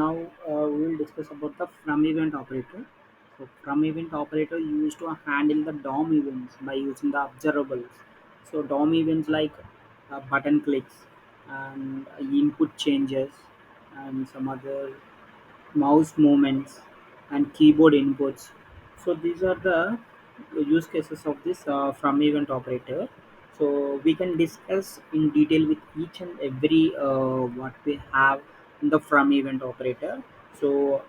Now we will discuss about the from event operator. So from event operator used to handle the DOM events by using the observables. So DOM events like button clicks and input changes and some other mouse movements and keyboard inputs. So these are the use cases of this from event operator. So we can discuss in detail with each and every what we have in the from event operator. So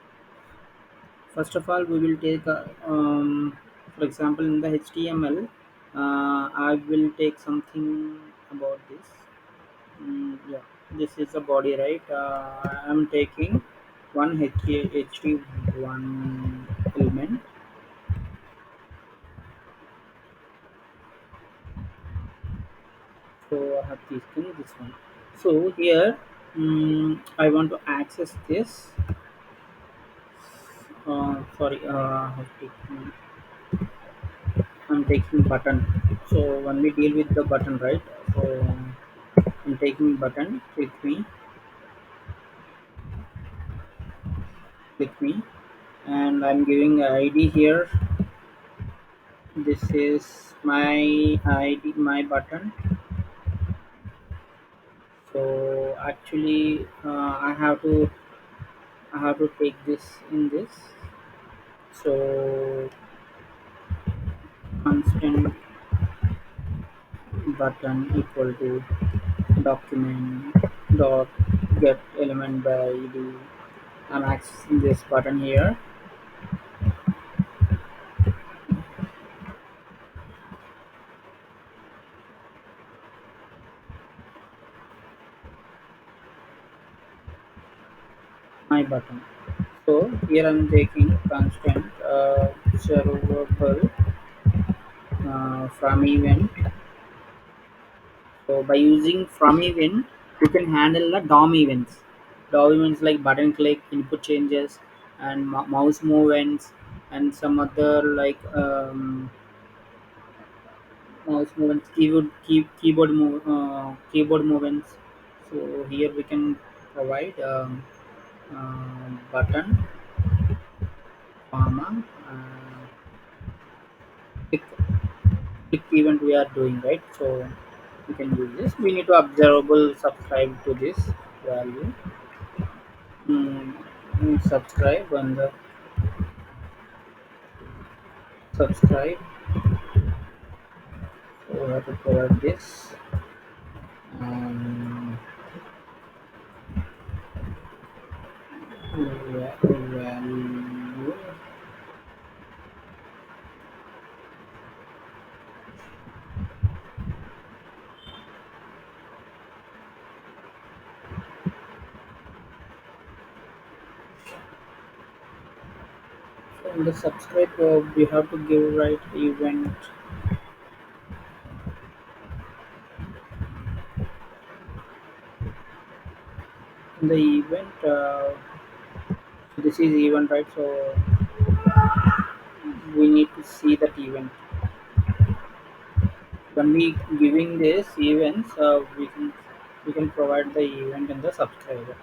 first of all, we will take for example in the HTML. I will take something about this. Yeah, this is the body, right? I'm taking one HT1 element, so I have taken this one. So here, I want to access this. Sorry, I'm taking button. So when we deal with the button, right? So I'm taking button. Click me, and I'm giving a ID here. This is my ID, my button. So actually, I have to take this in this. So constant button equal to document dot get element by id. I'm accessing this button here, my button. So here I'm taking constant observable from event. So by using from event, you can handle the DOM events. DOM events like button click, input changes, and mouse movements, and some other like mouse movements, keyboard movements. So here we can provide button, comma, click, click event we are doing, right. So we can use this. We need to observable subscribe to this value. Subscribe and the subscribe. So we have to provide this um, value. So in the subscribe, we have to give right event. In the event, this is event, right. So we need to see that event. When we giving this events, we can provide the event in the subscriber.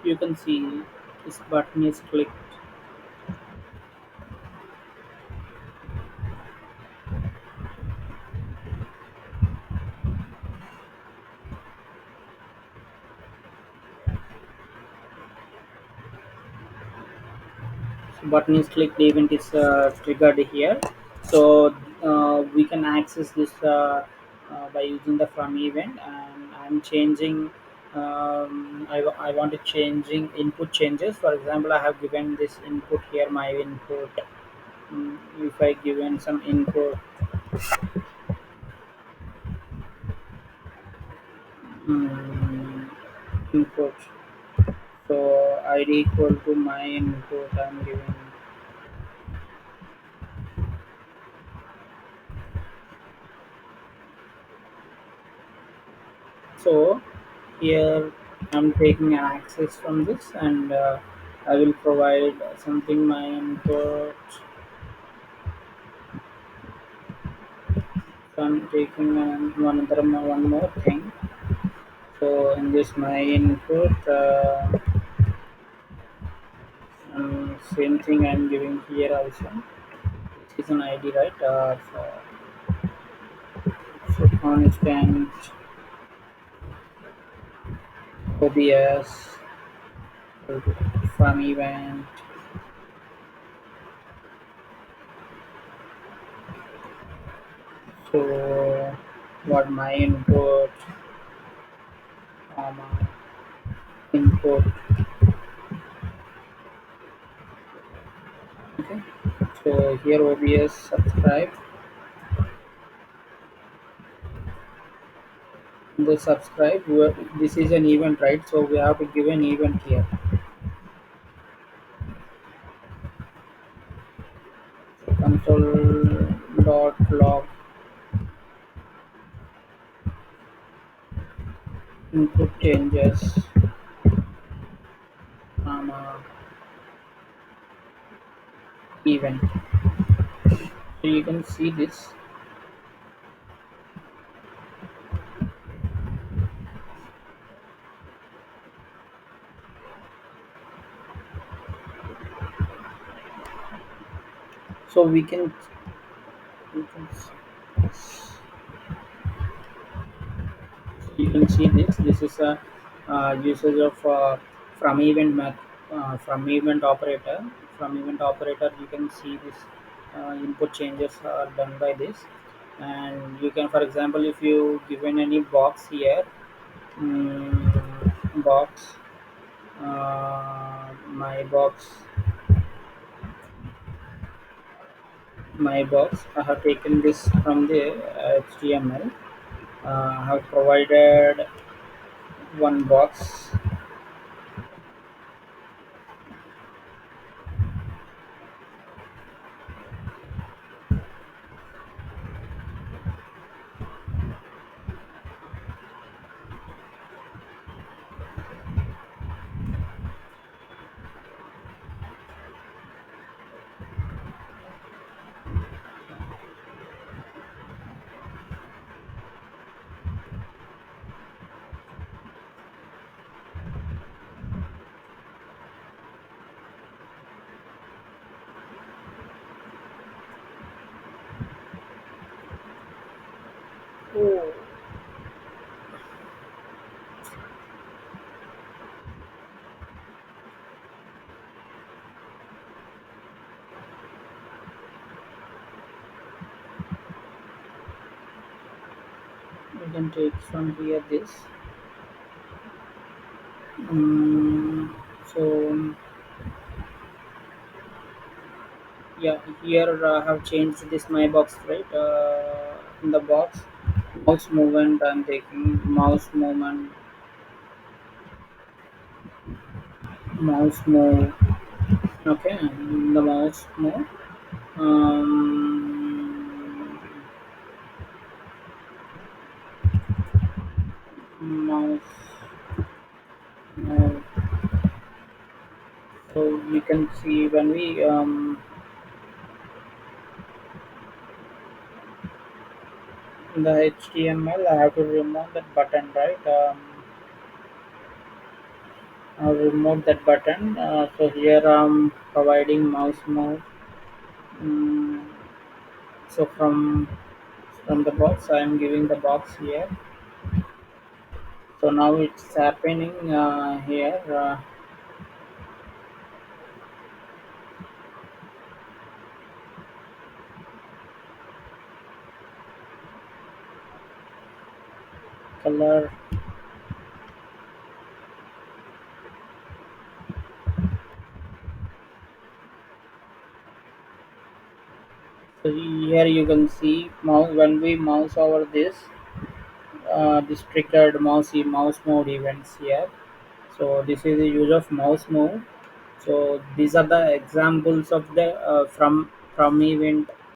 You can see this button is clicked. So button is clicked, the event is triggered here. So we can access this by using the from event, and I'm changing. I want to changing input changes. For example, I have given this input here. My input. If I given some input, um, input. So id equal to my input. I'm giving. So here I'm taking an access from this, and I will provide something my input. So I'm taking one more thing. So in this my input, same thing I'm giving here also. It's an ID, right? So constant OBS from event. So what my input, comma input. Okay. So here OBS subscribe. The subscribe. This is an event, right? So we have to give an event here. Console dot log input changes, comma event. So you can see this. So we can see this. This is a usage of from event from event operator. From event operator, you can see this input changes are done by this, and you can, for example, if you given any box here, box, my box, my box. I have taken this from the HTML. I have provided one box. Oh, we can take from here this. So yeah, here I have changed this my box, right? In the box, mouse movement. I'm taking mouse movement, mouse move. Okay, the mouse move. Um, mouse move. So you can see when we in the HTML, I have to remove that button, right? I'll remove that button. So here I'm providing mouse move. Mm, so from the box, I'm giving the box here. So now it's happening here. color. So here you can see mouse when we mouse over this triggered mouse mode events here. So this is the use of mouse mode. So these are the examples of the from event